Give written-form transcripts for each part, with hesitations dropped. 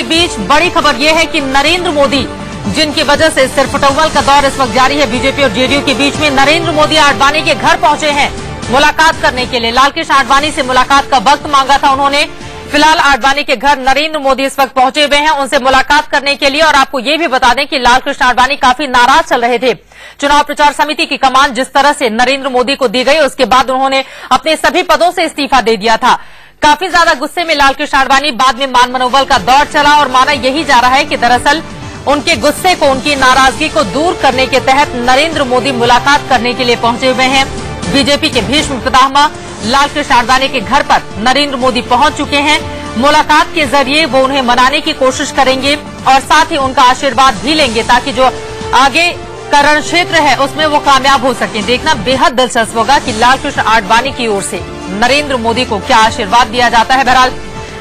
बीच बड़ी खबर यह है कि नरेंद्र मोदी, जिनकी वजह से सिरफटौवल का दौर इस वक्त जारी है बीजेपी और जेडीयू के बीच में, नरेंद्र मोदी आडवाणी के घर पहुंचे हैं मुलाकात करने के लिए। लालकृष्ण आडवाणी से मुलाकात का वक्त मांगा था उन्होंने। फिलहाल आडवाणी के घर नरेंद्र मोदी इस वक्त पहुंचे हुए हैं उनसे मुलाकात करने के लिए। और आपको ये भी बता दें कि लालकृष्ण आडवाणी काफी नाराज चल रहे थे। चुनाव प्रचार समिति की कमान जिस तरह से नरेंद्र मोदी को दी गई, उसके बाद उन्होंने अपने सभी पदों से इस्तीफा दे दिया था। काफी ज्यादा गुस्से में लालकृष्ण आडवाणी, बाद में मान मनोबल का दौर चला और माना यही जा रहा है कि दरअसल उनके गुस्से को, उनकी नाराजगी को दूर करने के तहत नरेंद्र मोदी मुलाकात करने के लिए पहुंचे हुए हैं। बीजेपी के भीष्म पितामह लालकृष्ण आडवाणी के घर पर नरेंद्र मोदी पहुंच चुके हैं। मुलाकात के जरिए वो उन्हें मनाने की कोशिश करेंगे और साथ ही उनका आशीर्वाद भी लेंगे ताकि जो आगे का रण क्षेत्र है उसमें वो कामयाब हो सके। देखना बेहद दिलचस्प होगा कि लालकृष्ण आडवाणी की ओर से नरेंद्र मोदी को क्या आशीर्वाद दिया जाता है। बहरहाल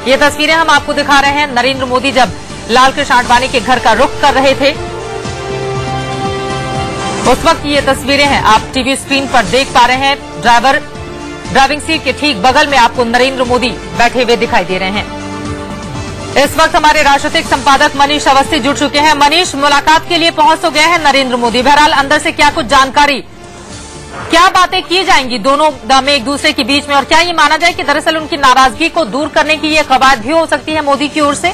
ये तस्वीरें हम आपको दिखा रहे हैं। नरेंद्र मोदी जब लालकृष्ण आडवाणी के घर का रुख कर रहे थे उस वक्त ये तस्वीरें हैं, आप टीवी स्क्रीन पर देख पा रहे हैं। ड्राइविंग सीट के ठीक बगल में आपको नरेंद्र मोदी बैठे हुए दिखाई दे रहे हैं। इस वक्त हमारे राजनीतिक संपादक मनीष अवस्थी जुड़ चुके हैं। मनीष, मुलाकात के लिए पहुंच तो गए हैं नरेंद्र मोदी, बहरहाल अंदर से क्या कुछ जानकारी, क्या बातें की जाएंगी दोनों में एक दूसरे के बीच में, और क्या ये माना जाए कि दरअसल उनकी नाराजगी को दूर करने की ये कवायद भी हो सकती है मोदी की ओर से?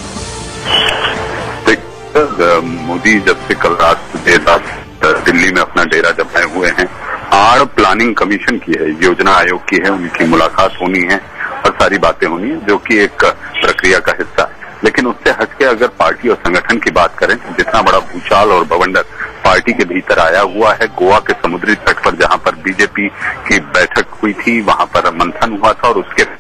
मोदी जब से कल रात देर रात दिल्ली में अपना डेरा जमाए हुए हैं, आड़ प्लानिंग कमीशन की है, योजना आयोग की है, उनकी मुलाकात होनी है और सारी बातें होनी है जो कि एक प्रक्रिया का हिस्सा है। लेकिन उससे हटके अगर पार्टी और संगठन की बात करें, जितना बड़ा भूचाल और बवंडर पार्टी के भीतर आया हुआ है, गोवा के समुद्री तट पर जहां पर बीजेपी की बैठक हुई थी वहां पर मंथन हुआ था और उसके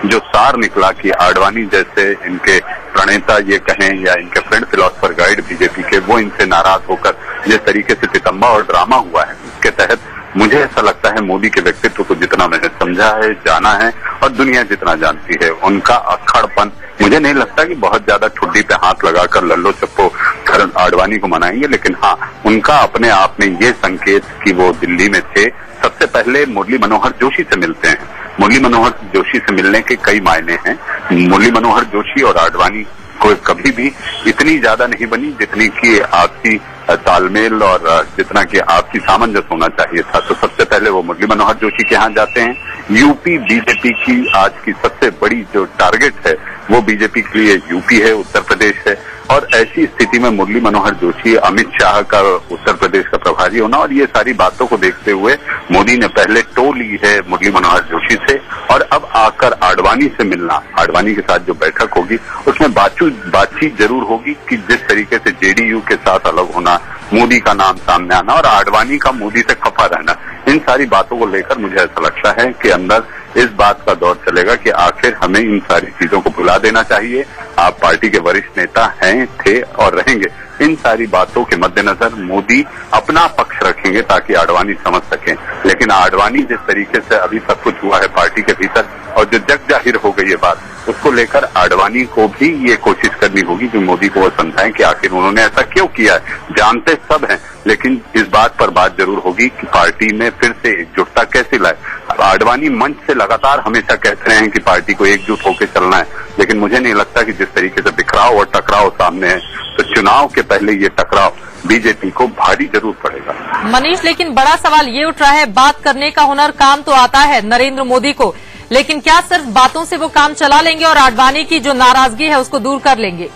जो सार निकला कि आडवाणी जैसे इनके प्रणेता ये कहें या इनके फ्रेंड फिलोसफर गाइड बीजेपी के, वो इनसे नाराज होकर जिस तरीके से सितंबा और ड्रामा हुआ है, उसके तहत मुझे ऐसा लगता है मोदी के व्यक्तित्व को जितना मैंने समझा है, जाना है और दुनिया जितना जानती है, उनका अक्खड़पन, मुझे नहीं लगता कि बहुत ज्यादा ठुड्डी पे हाथ लगाकर लल्लो चप्पो कर आडवाणी को मनाएंगे। लेकिन हाँ, उनका अपने आप में ये संकेत कि वो दिल्ली में थे, सबसे पहले मुरली मनोहर जोशी से मिलते हैं। मुरली मनोहर जोशी से मिलने के कई मायने हैं। मुरली मनोहर जोशी और आडवाणी को कभी भी इतनी ज्यादा नहीं बनी जितनी कि आपसी तालमेल और जितना कि आपसी सामंजस्य होना चाहिए था। तो सबसे पहले वो मुरली मनोहर जोशी के यहाँ जाते हैं। यूपी बीजेपी की आज की सबसे बड़ी जो टारगेट है वो बीजेपी के लिए यूपी है, उत्तर प्रदेश है, और ऐसी स्थिति में मुरली मनोहर जोशी, अमित शाह का उत्तर प्रदेश का प्रभारी होना और ये सारी बातों को देखते हुए मोदी ने पहले टो ली है मुरली मनोहर जोशी से और अब आकर आडवाणी से मिलना, आडवाणी के साथ जो बैठक होगी उसमें बातचीत जरूर होगी कि जिस तरीके से जेडीयू के साथ अलग होना, मोदी का नाम सामने आना और आडवाणी का मोदी से खफा रहना, इन सारी बातों को लेकर मुझे ऐसा लगता है कि अंदर इस बात का दौर चलेगा कि आखिर हमें इन सारी चीजों को भुला देना चाहिए। आप पार्टी के वरिष्ठ नेता हैं, थे और रहेंगे। इन सारी बातों के मद्देनजर मोदी अपना पक्ष रखेंगे ताकि आडवाणी समझ सकें। लेकिन आडवाणी जिस तरीके से अभी सब कुछ हुआ है पार्टी के भीतर और जो जग जाहिर हो गई है बात, उसको लेकर आडवाणी को भी ये कोशिश करनी होगी कि मोदी को वो समझाएं कि आखिर उन्होंने ऐसा क्यों किया है। जानते सब हैं, लेकिन इस बात पर बात जरूर होगी कि पार्टी में फिर से एकजुटता कैसे लाए। आडवाणी मंच से लगातार हमेशा कहते रहे हैं कि पार्टी को एकजुट होकर चलना है, लेकिन मुझे नहीं लगता कि जिस तरीके से बिखराव और टकराव सामने है, तो चुनाव के पहले ये टकराव बीजेपी को भारी जरूर पड़ेगा। मनीष, लेकिन बड़ा सवाल ये उठ रहा है, बात करने का हुनर, काम तो आता है नरेंद्र मोदी को, लेकिन क्या सिर्फ बातों से वो काम चला लेंगे और आडवाणी की जो नाराजगी है उसको दूर कर लेंगे?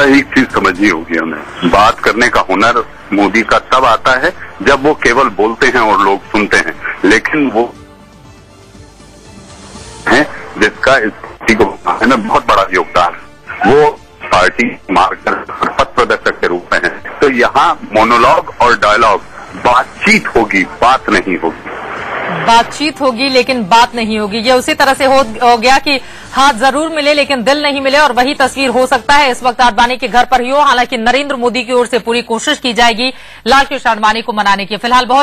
एक चीज समझनी होगी हमें, बात करने का हुनर मोदी का तब आता है जब वो केवल बोलते हैं और लोग सुनते हैं, लेकिन वो है जिसका इस पार्टी को में बहुत बड़ा योगदान, वो पार्टी मार्गदर्शक पथ प्रदर्शक के रूप में है। तो यहाँ मोनोलॉग और डायलॉग, बातचीत होगी, बात नहीं होगी। बातचीत होगी लेकिन बात नहीं होगी, ये उसी तरह से हो गया कि हाथ जरूर मिले लेकिन दिल नहीं मिले, और वही तस्वीर हो सकता है इस वक्त आडवाणी के घर पर ही हो। हालांकि नरेंद्र मोदी की ओर से पूरी कोशिश की जाएगी लालकृष्ण आडवाणी को मनाने की। फिलहाल बहुत